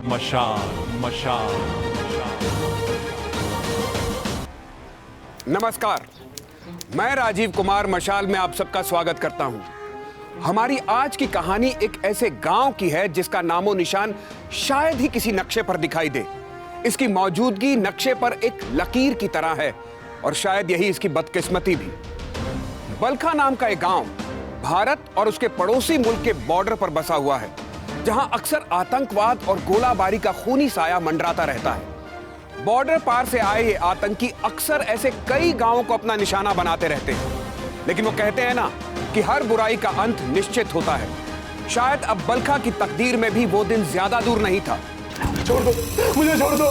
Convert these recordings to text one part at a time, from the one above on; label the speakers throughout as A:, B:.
A: मशाल मशाल।
B: नमस्कार, मैं राजीव कुमार मशाल में आप सबका स्वागत करता हूं। हमारी आज की कहानी एक ऐसे गांव की है जिसका नामो निशान शायद ही किसी नक्शे पर दिखाई दे। इसकी मौजूदगी नक्शे पर एक लकीर की तरह है और शायद यही इसकी बदकिस्मती भी। बलखा नाम का एक गांव भारत और उसके पड़ोसी मुल्क के बॉर्डर पर बसा हुआ है, जहां अक्सर आतंकवाद और गोलाबारी का खूनी साया मंडराता रहता है। बॉर्डर पार से आए ये आतंकी अक्सर ऐसे कई गांवों को अपना निशाना बनाते रहते हैं, लेकिन वो कहते हैं ना कि हर बुराई का अंत निश्चित होता है। शायद अब बलखा की तकदीर में भी वो दिन ज्यादा दूर नहीं था।
C: छोड़ दो मुझे, छोड़ दो,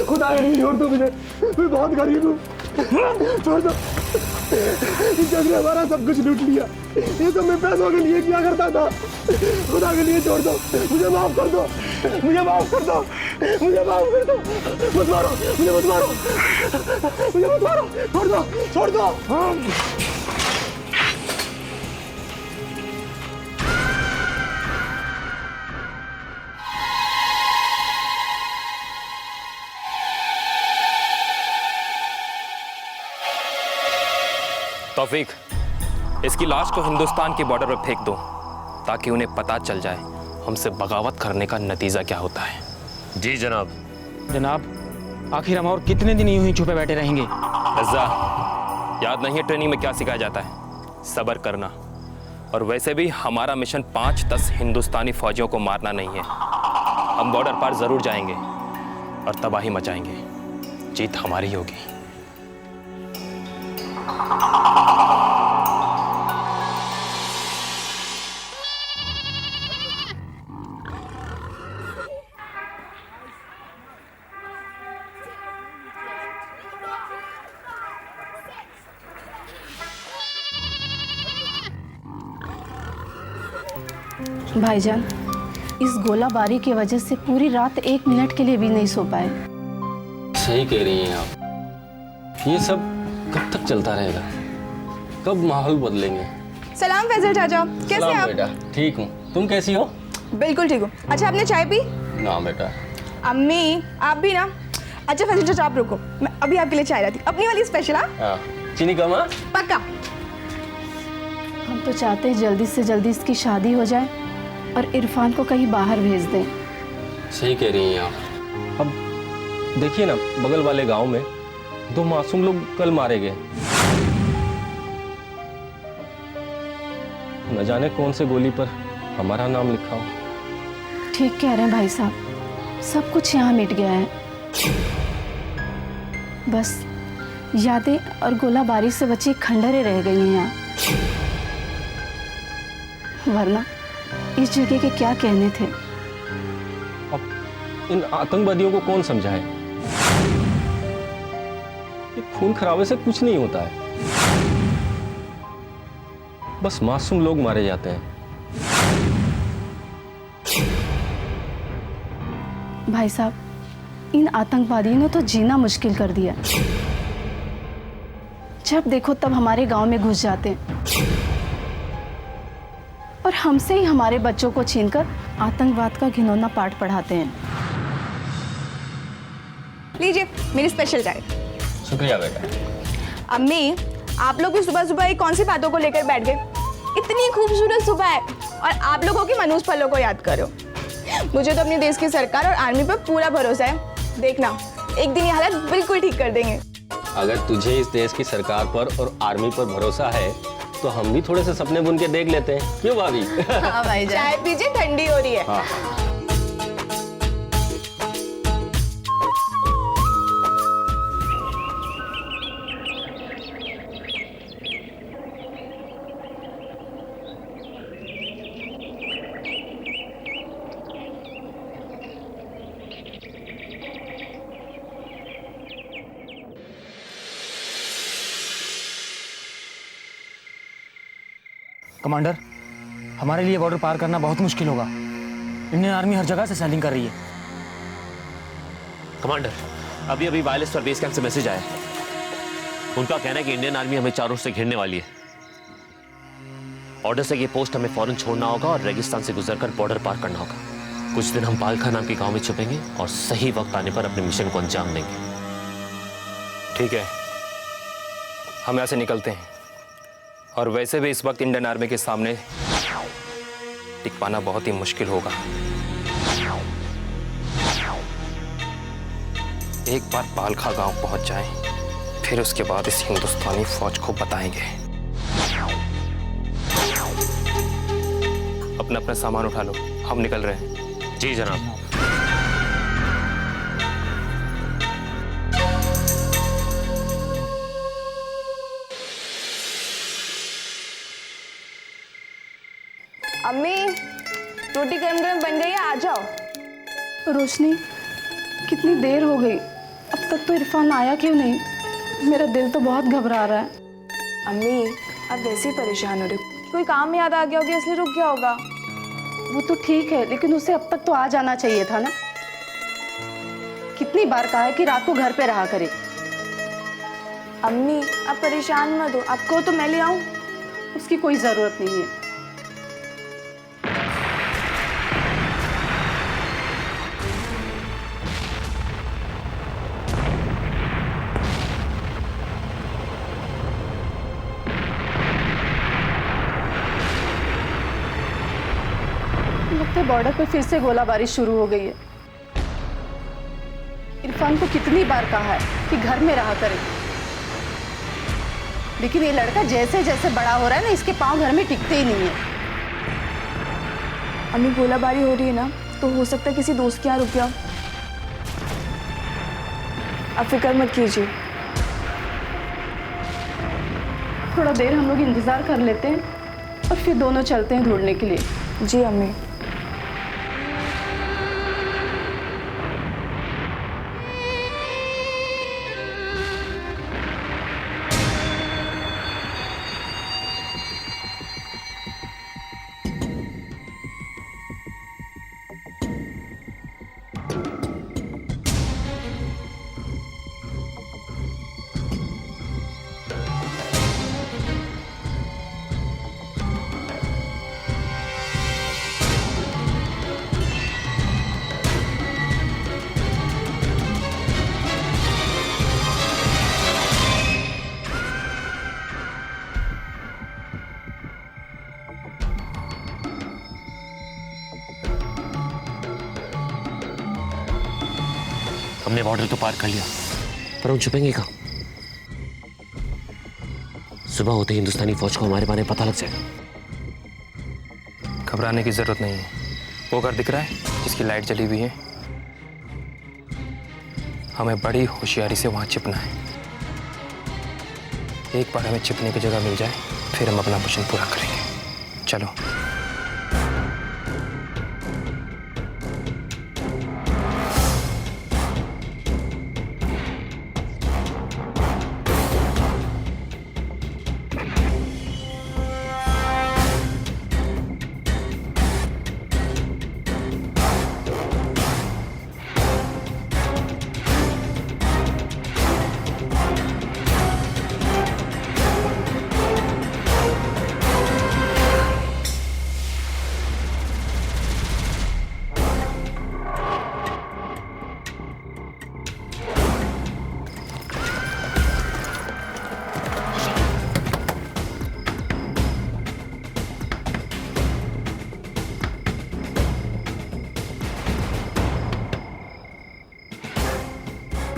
C: खुदा के लिए छोड़ दो मुझे, मैं बहुत गरीब हूँ, छोड़ दो। इस जग ने हमारा सब कुछ लूट लिया, ये सब मैं पैसों के लिए किया करता था। खुदा के लिए छोड़ दो, मुझे माफ कर दो, मुझे माफ कर दो, मुझे माफ कर दो, मत मारो मुझे, मत मारो मुझे, मत मारो, छोड़ दो, छोड़ दो।
D: तौफीक, इसकी लाश को हिंदुस्तान के बॉर्डर पर फेंक दो ताकि उन्हें पता चल जाए हमसे बगावत करने का नतीजा क्या होता है।
E: जी जनाब।
F: जनाब, आखिर हम और कितने दिन यूं ही छुपे बैठे रहेंगे?
D: रज़ा, याद नहीं है ट्रेनिंग में क्या सिखाया जाता है? सब्र करना। और वैसे भी हमारा मिशन 5-10 हिंदुस्तानी फौजियों को मारना नहीं है। हम बॉर्डर पार जरूर जाएंगे और तबाही मचाएंगे। जीत हमारी होगी।
G: भाईजान, इस गोलाबारी की वजह से पूरी रात 1 मिनट के लिए भी नहीं सो पाए।
E: सही कह रही हैं आप। ये सब कब तक चलता रहेगा? कब माहौल बदलेंगे?
H: सलाम फैजल चाचा, कैसे हैं आप?
E: बेटा ठीक हूँ, तुम कैसी हो?
H: बिल्कुल ठीक हूँ। अच्छा, आपने चाय पी?
E: ना बेटा।
H: अम्मी, आप भी ना? अच्छा फैजल चाचा, आप रुको, मैं अभी आपके लिए चाय लाती, अपनी वाली स्पेशल।
E: हाँ, चीनी कम है?
H: पक्का।
G: हम तो चाहते हैं जल्दी से जल्दी इसकी शादी हो जाए और इरफान को कहीं बाहर भेज दें।
E: सही कह रही हैं आप। अब देखिए ना, बगल वाले गांव में 2 मासूम लोग कल मारे गए। न जाने कौन से गोली पर हमारा नाम लिखा हो।
G: ठीक कह रहे हैं भाई साहब, सब कुछ यहाँ मिट गया है। बस यादें और गोलाबारी से बची खंडरें रह गई हैं यहाँ। वरना इस जगह के क्या कहने थे।
E: अब इन आतंकवादियों को कौन समझाए? ये खून खराबे से कुछ नहीं होता है, बस मासूम लोग मारे जाते हैं।
G: भाई साहब, इन आतंकवादियों ने तो जीना मुश्किल कर दिया। जब देखो तब हमारे गांव में घुस जाते हैं और हमसे ही हमारे बच्चों को छीनकर आतंकवाद का घिनौना पाठ पढ़ाते हैं।
H: लीजिए मेरी स्पेशल चाय।
E: शुक्रिया बेटा।
H: अम्मी, आप लोग भी सुबह सुबह ये कौन सी बातों को लेकर बैठ गए? इतनी खूबसूरत सुबह है और आप लोगों की मनोज फलों को याद करो। मुझे तो अपने देश की सरकार और आर्मी पर पूरा भरोसा है। देखना, एक दिन ये हालत बिल्कुल ठीक कर देंगे।
E: अगर तुझे इस देश की सरकार पर और आर्मी पर भरोसा है तो हम भी थोड़े से सपने बुन के देख लेते हैं, क्यों भाभी?
H: हाँ भाई, चाय पीजिए, ठंडी हो रही है।
E: हाँ।
F: कमांडर, हमारे लिए बॉर्डर पार करना बहुत मुश्किल होगा। इंडियन आर्मी हर जगह से सैलिंग कर रही है।
I: कमांडर, अभी अभी वायरलेस पर बेस कैंप से मैसेज आया। उनका कहना है कि इंडियन आर्मी हमें चारों ओर से घेरने वाली है। ऑर्डर से ये पोस्ट हमें फौरन छोड़ना होगा और रेगिस्तान से गुजरकर बॉर्डर पार करना होगा। कुछ दिन हम पालखा नाम के गांव में छुपेंगे और सही वक्त आने पर अपने मिशन को अंजाम देंगे।
D: ठीक है, हम यहाँ से निकलते हैं। और वैसे भी इस वक्त इंडियन आर्मी के सामने टिक पाना बहुत ही मुश्किल होगा। एक बार पालखा गांव पहुंच जाएं, फिर उसके बाद इस हिंदुस्तानी फौज को बताएंगे। अपना अपना सामान उठा लो, हम निकल रहे हैं।
I: जी जनाब।
H: अम्मी, रोटी गरम गरम बन गई है, आ जाओ।
G: रोशनी, कितनी देर हो गई, अब तक तो इरफान आया क्यों नहीं? मेरा दिल तो बहुत घबरा रहा है।
H: अम्मी, आप वैसे ही परेशान हो रहे हो। कोई काम याद आ गया होगा इसलिए रुक गया होगा।
G: वो तो ठीक है, लेकिन उसे अब तक तो आ जाना चाहिए था ना। कितनी बार कहा है कि रात को घर पे रहा करे।
H: अम्मी, आप परेशान मत हो, आपको तो मैं ले आऊं।
G: उसकी कोई जरूरत नहीं है। लगता है बॉर्डर पे फिर से गोलाबारी शुरू हो गई है। इरफान को कितनी बार कहा है कि घर में रहा करे, लेकिन ये लड़का जैसे जैसे बड़ा हो रहा है ना, इसके पांव घर में टिकते ही नहीं है।
H: अम्मी, गोलाबारी हो रही है ना, तो हो सकता है किसी दोस्त के यहाँ रुक गया। आप फिक्र मत कीजिए।
G: थोड़ा देर हम लोग इंतजार कर लेते हैं और फिर दोनों चलते हैं ढूंढने के लिए।
H: जी अम्मी।
I: हमने बॉर्डर तो पार कर लिया, पर हम छुपेंगे कहाँ? सुबह होते ही हिंदुस्तानी फौज को हमारे बारे में पता लग जाएगा।
D: घबराने की जरूरत नहीं है। वो घर दिख रहा है जिसकी लाइट जली हुई है, हमें बड़ी होशियारी से वहां छिपना है। एक बार हमें छिपने की जगह मिल जाए, फिर हम अपना मिशन पूरा करेंगे। चलो।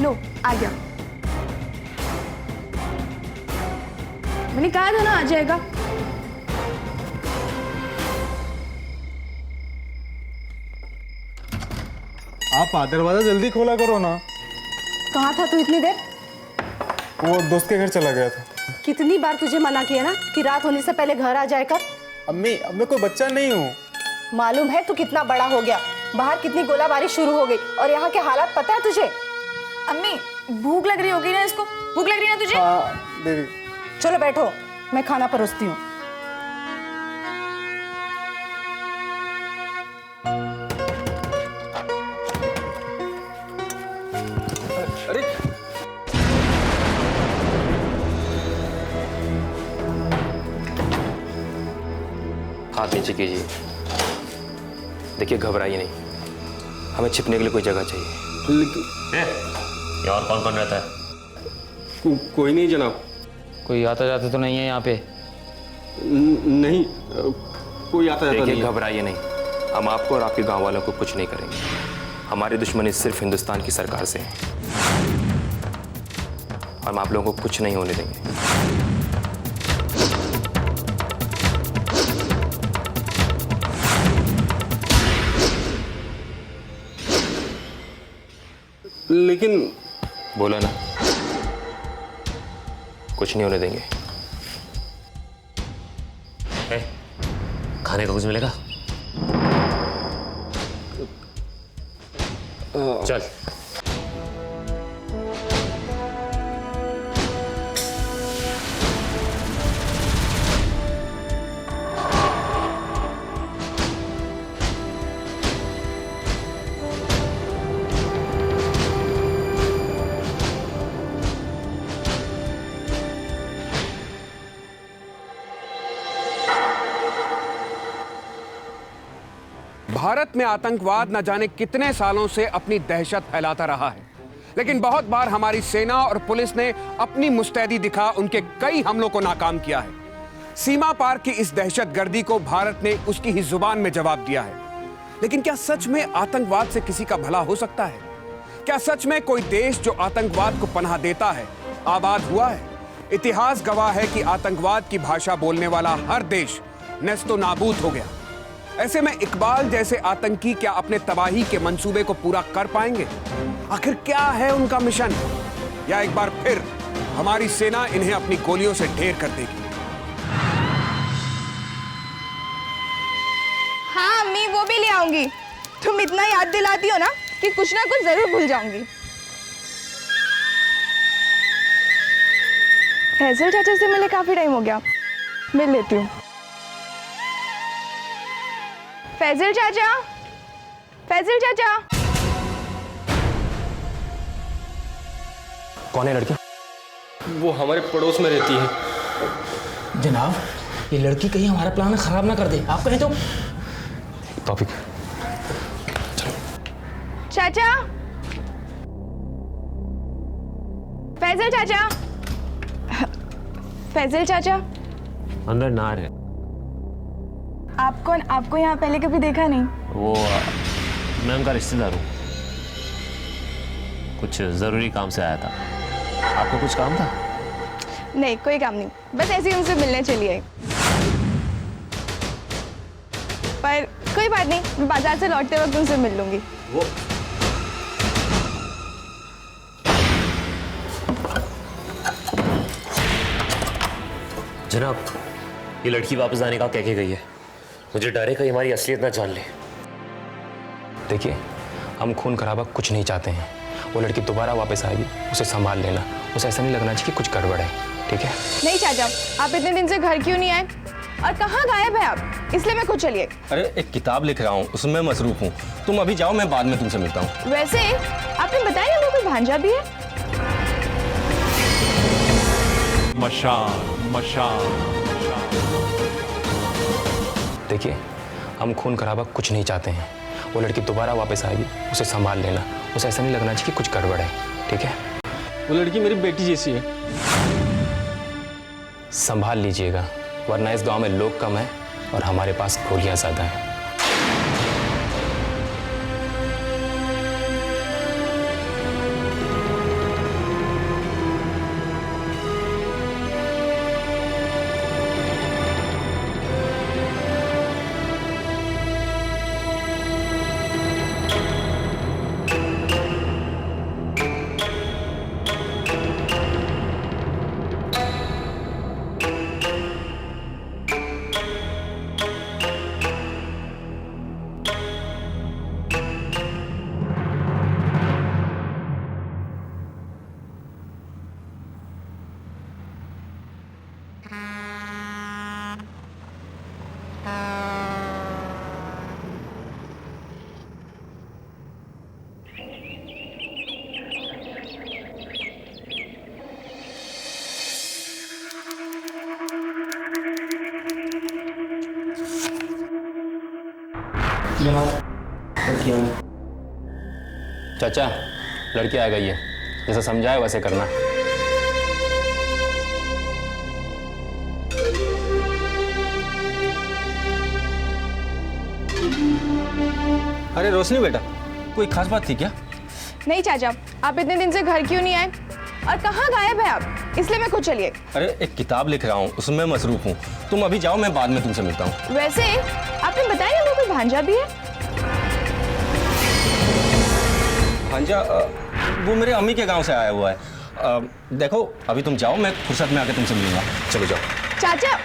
H: लो, आ गया। मैंने कहा था ना आ जाएगा।
C: आप दरवाजा जल्दी खोला करो ना।
G: कहाँ था तू इतनी देर?
C: वो दोस्त के घर चला गया था।
G: कितनी बार तुझे मना किया ना कि रात होने से पहले घर आ जाए कर।
C: अम्मी, अब मैं कोई बच्चा नहीं हूँ।
G: मालूम है तू कितना बड़ा हो गया। बाहर कितनी गोलाबारी शुरू हो गई और यहाँ के हालात पता है तुझे?
H: अम्मी, भूख लग रही होगी ना इसको? भूख लग रही है ना तुझे?
C: हाँ दीदी।
G: चलो बैठो, मैं खाना परोसती हूँ।
C: अरे
D: हाथ नीचे कीजिए। देखिए घबराइए नहीं, हमें छिपने के लिए कोई जगह चाहिए।
C: लेकिन
I: ये और कौन कौन रहता है?
C: कोई नहीं जनाब।
F: कोई आता जाता तो नहीं है यहाँ पे?
C: नहीं, कोई आता जाता
D: देखिए
C: नहीं है।
D: घबराइए नहीं, हम आपको और आपके गांव वालों को कुछ नहीं करेंगे। हमारी दुश्मनी सिर्फ हिंदुस्तान की सरकार से है, हम आप लोगों को कुछ नहीं होने देंगे।
C: लेकिन
D: बोला ना, कुछ नहीं होने देंगे।
I: ए, खाने का कुछ मिलेगा? चल।
B: भारत में आतंकवाद न जाने कितने सालों से अपनी दहशत फैलाता रहा है, लेकिन बहुत बार हमारी सेना और पुलिस ने अपनी मुस्तैदी दिखा उनके कई हमलों को नाकाम किया है। सीमा पार की इस दहशतगर्दी को भारत ने उसकी ही जुबान में जवाब दिया है। लेकिन क्या सच में आतंकवाद से किसी का भला हो सकता है? क्या सच में कोई देश जो आतंकवाद को पनाह देता है आबाद हुआ है? इतिहास गवाह है कि आतंकवाद की भाषा बोलने वाला हर देश नेस्तो नाबूद हो गया। ऐसे में इकबाल जैसे आतंकी क्या अपने तबाही के मंसूबे को पूरा कर पाएंगे? आखिर क्या है उनका मिशन? या एक बार फिर हमारी सेना इन्हें अपनी गोलियों से ढेर कर देगी?
H: हाँ अम्मी, वो भी ले आऊंगी। तुम इतना याद दिलाती हो ना कि कुछ ना कुछ जरूर भूल जाऊंगी। फैजल चाचा से मिले काफी टाइम हो गया, मिल लेती हूँ। फैजल चाचा, फैजल चाचा।
D: कौन है लड़की?
E: वो हमारे पड़ोस में रहती है।
F: जनाब, ये लड़की कहीं हमारा प्लान खराब ना कर दे। आप कहें तो।
D: टॉपिक।
H: चाचा, फैजल चाचा, फैजल चाचा।
I: अंदर नार है।
H: आप कौन? आपको यहाँ पहले कभी देखा नहीं।
I: वो मैं उनका रिश्तेदार हूँ, कुछ ज़रूरी काम से आया था। आपको कुछ काम था?
H: नहीं, कोई काम नहीं, बस ऐसे ही उनसे मिलने चली आई। पर कोई बात नहीं, मैं बाजार से लौटते वक्त उनसे मिल लूंगी।
I: वो जनाब, ये लड़की वापस आने का कह के गई है। मुझे डर है कि हमारी असलियत ना जान ले।
D: देखिए, हम खून खराबा कुछ नहीं चाहते हैं। वो लड़की दोबारा वापस आएगी, उसे संभाल लेना। उसे ऐसा नहीं लगना चाहिए कि कुछ गड़बड़ है, ठीक है?
H: नहीं चाचा, आप इतने दिन से घर क्यों नहीं आए और कहाँ गायब है आप? इसलिए मैं खुद चली आई।
E: अरे एक किताब लिख रहा हूँ, उसमें मसरूफ हूँ। तुम अभी जाओ, मैं बाद में तुमसे मिलता हूँ।
H: वैसे आपने बताया ना कोई भांजा भी है?
A: मशाल मशाल।
D: देखिए, हम खून खराबा कुछ नहीं चाहते हैं। वो लड़की दोबारा वापस आएगी, उसे संभाल लेना। उसे ऐसा नहीं लगना चाहिए कि कुछ गड़बड़ है, ठीक है?
E: वो लड़की मेरी बेटी जैसी है।
D: संभाल लीजिएगा, वरना इस गांव में लोग कम हैं और हमारे पास गोलियां ज़्यादा हैं। चाचा, लड़की आ गई है, जैसा समझाया वैसे करना।
E: अरे रोशनी बेटा, कोई खास बात थी क्या?
H: नहीं चाचा, आप इतने दिन से घर क्यों नहीं आए और कहाँ गायब है आप? इसलिए मैं खुद चलिए।
E: अरे एक किताब लिख रहा हूँ, उसमें मसरूफ हूँ। तुम अभी जाओ, मैं बाद में तुमसे मिलता हूँ।
H: वैसे आपने बताया ना कोई भांजा भी है?
E: भांजा वो मेरे अम्मी के गांव से आया हुआ है। देखो अभी तुम जाओ, मैं फुर्सत में आके तुमसे मिलूंगा। चलो जाओ।
H: चाचा,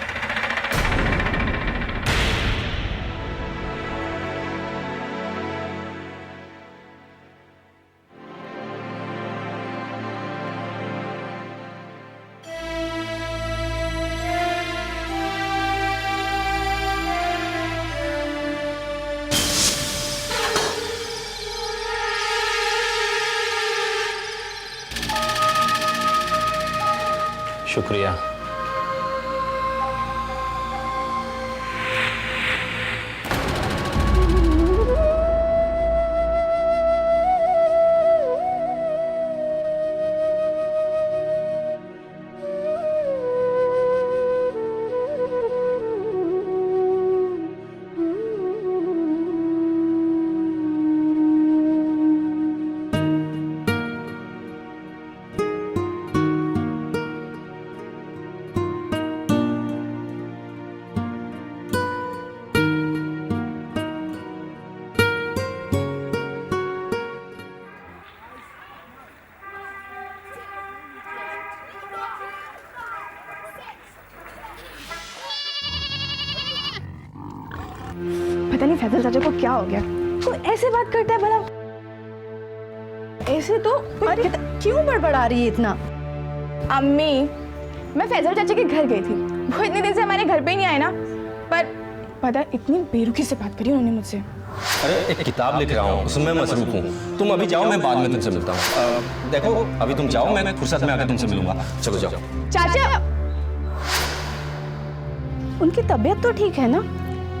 D: शुक्रिया। पता नहीं फैजल चाचा को क्या हो गया, वो ऐसे बात करता है भला। ऐसे तो
G: अरे क्यों बड़बड़ा रही है इतना?
H: अम्मी, मैं फैजल चाचा के घर गई थी, वो इतने दिन से हमारे घर पे ही नहीं आए ना, पर पता है इतनी बेरुखी से बात करी उन्होंने मुझसे।
E: अरे एक किताब लिख रहा हूँ, उसमें मसरूफ हूँ। तुम अभी जाओ, मैं बाद में तुमसे मिलता हूँ। देखो अभी तुम जाओ, मैं फुर्सत में आके तुमसे मिलूंगा। चलो जाओ।
H: चाचा,
G: उनकी तबीयत तो ठीक है ना?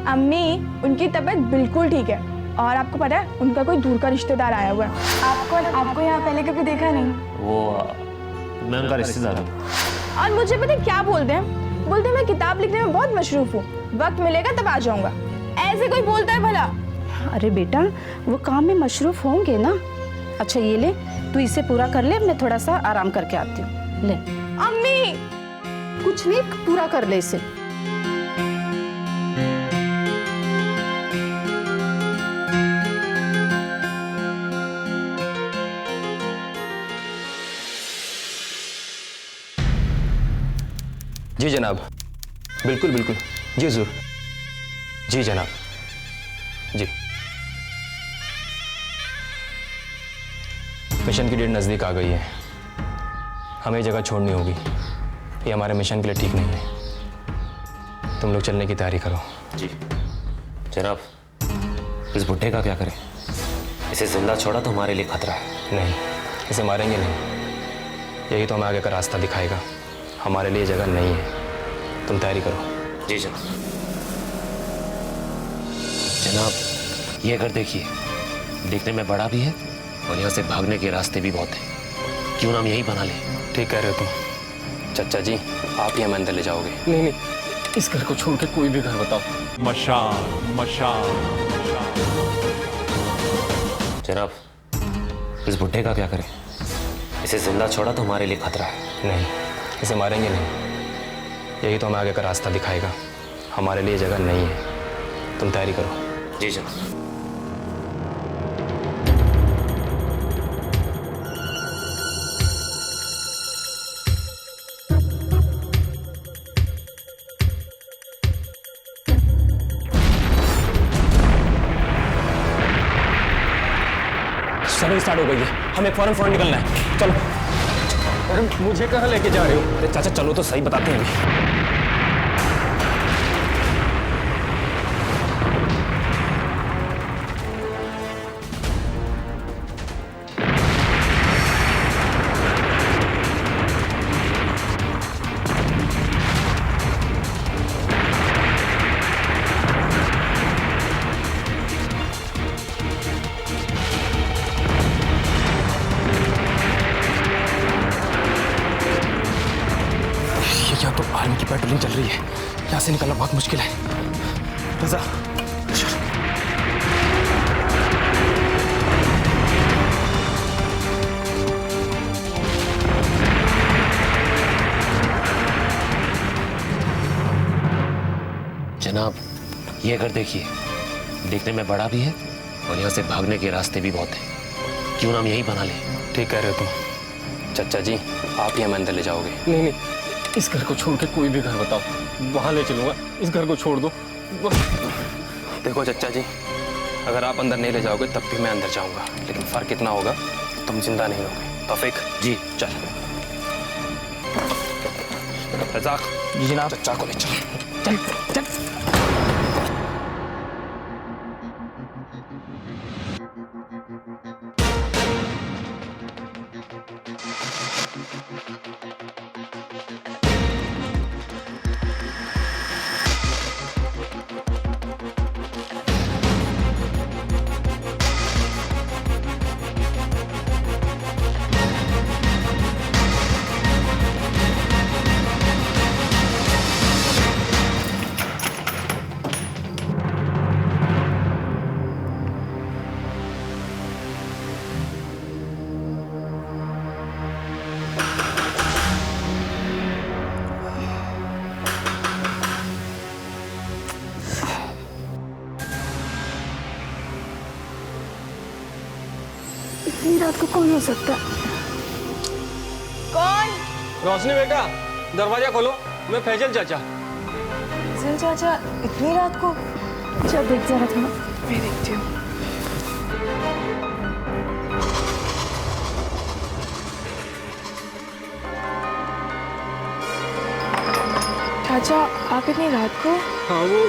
H: अम्मी, उनकी तबीयत बिल्कुल ठीक है, और आपको पता है उनका कोई दूर का रिश्तेदार आया हुआ है। आपको यहाँ पहले कभी देखा नहीं?
I: वो मैं उनका रिश्तेदार हूँ।
H: और मुझे पता है क्या बोलते हैं? बोलते हैं मैं किताब लिखने में बहुत मशरूफ हूँ, वक्त मिलेगा तब आ जाऊंगा। ऐसे कोई बोलता है भला?
G: अरे बेटा, वो काम में मशरूफ होंगे ना। अच्छा ये ले, तू इसे पूरा कर ले, मैं थोड़ा सा आराम करके आती हूँ। ले।
H: अम्मी,
G: कुछ नहीं, पूरा कर ले इसे।
D: जी जनाब, बिल्कुल बिल्कुल, जी जरूर, जी जनाब, जी। मिशन की डेट नज़दीक आ गई है, हमें जगह छोड़नी होगी। ये हमारे मिशन के लिए ठीक नहीं है। तुम लोग चलने की तैयारी करो।
I: जी जनाब, इस बुड्ढे का क्या करें? इसे जिंदा छोड़ा तो हमारे लिए खतरा है।
D: नहीं, इसे मारेंगे नहीं, यही तो हमें आगे का रास्ता दिखाएगा। हमारे लिए जगह नहीं है, तुम तैयारी करो।
I: जी जनाब। जनाब, ये घर देखिए, देखने में बड़ा भी है और यहाँ से भागने के रास्ते भी बहुत हैं। क्यों ना हम यही बना लें?
D: ठीक कह रहे हो तुम। चाचा जी, आप ही हमें अंदर ले जाओगे?
E: नहीं नहीं, इस घर को छोड़ के कोई भी घर बताओ।
A: मशाल मशाल
I: जनाब, इस बुड्ढे का क्या करें? इसे जिंदा छोड़ा तो हमारे लिए खतरा है।
D: नहीं, इसे मारेंगे नहीं, यही तो हमें आगे का रास्ता दिखाएगा। हमारे लिए जगह नहीं है, तुम तैयारी करो।
I: जी जनाब।
D: सर्विस स्टार्ट हो गई है, हमें फौरन निकलना है। चलो।
E: अरे मुझे कहाँ लेके जा रहे हो?
D: अरे चाचा चलो तो सही, बताते हैं अभी।
F: से निकलना बहुत मुश्किल है। रजा,
I: जनाब, ये घर देखिए, देखने में बड़ा भी है और यहाँ से भागने के रास्ते भी बहुत हैं। क्यों ना हम यही बना लें?
D: ठीक कह रहे हो तुम। चाचा जी, आप ही हमें अंदर ले जाओगे?
F: नहीं नहीं, इस घर को छोड़ के कोई भी घर बताओ, वहां ले चलूंगा। इस घर को छोड़ दो।
D: देखो चाचा जी, अगर आप अंदर नहीं ले जाओगे तब भी मैं अंदर जाऊंगा, लेकिन फर्क इतना होगा, तुम जिंदा नहीं होगे। तौफीक
I: जी।
D: चल। रज़ाक,
F: जी जनाब।
D: चचा को ले चल।
F: चल चल।
H: इतनी रात को कौन हो सकता है? कौन?
F: रोशनी बेटा, दरवाजा खोलो, मैं फैजल चाचा।
H: फैजल चाचा, इतनी रात को? चल देख जरा थोड़ा। मैं देखती हूँ। चाचा, आप इतनी रात को?
F: हाँ वो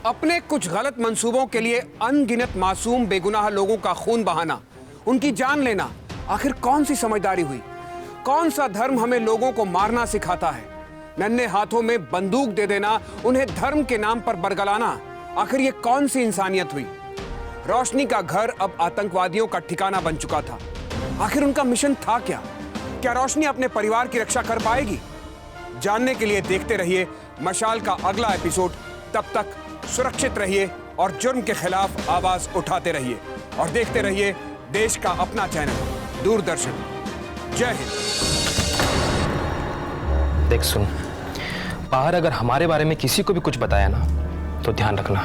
B: अपने कुछ गलत मंसूबों के लिए अनगिनत मासूम बेगुनाह लोगों का खून बहाना, उनकी जान लेना, आखिर कौन सी समझदारी हुई? कौन सा धर्म हमें लोगों को मारना सिखाता है? नन्हे हाथों में बंदूक दे देना, उन्हें धर्म के नाम पर बरगलाना, आखिर ये कौन सी इंसानियत हुई? रोशनी का घर अब आतंकवादियों का ठिकाना बन चुका था। आखिर उनका मिशन था क्या? क्या रोशनी अपने परिवार की रक्षा कर पाएगी? जानने के लिए देखते रहिए मशाल का अगला एपिसोड। तब तक सुरक्षित रहिए और जुर्म के खिलाफ आवाज उठाते रहिए और देखते रहिए देश का अपना चैनल दूरदर्शन। जय हिंद।
D: देख सुन, बाहर अगर हमारे बारे में किसी को भी कुछ बताया ना तो ध्यान रखना,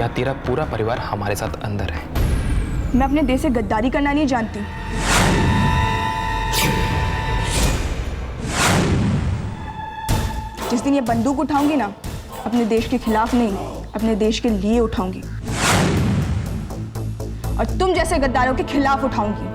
D: या तेरा पूरा परिवार हमारे साथ अंदर है।
H: मैं अपने देश से गद्दारी करना नहीं जानती। जिस दिन ये बंदूक उठाऊंगी ना, अपने देश के खिलाफ नहीं, अपने देश के लिए उठाऊंगी और तुम जैसे गद्दारों के खिलाफ उठाऊंगी।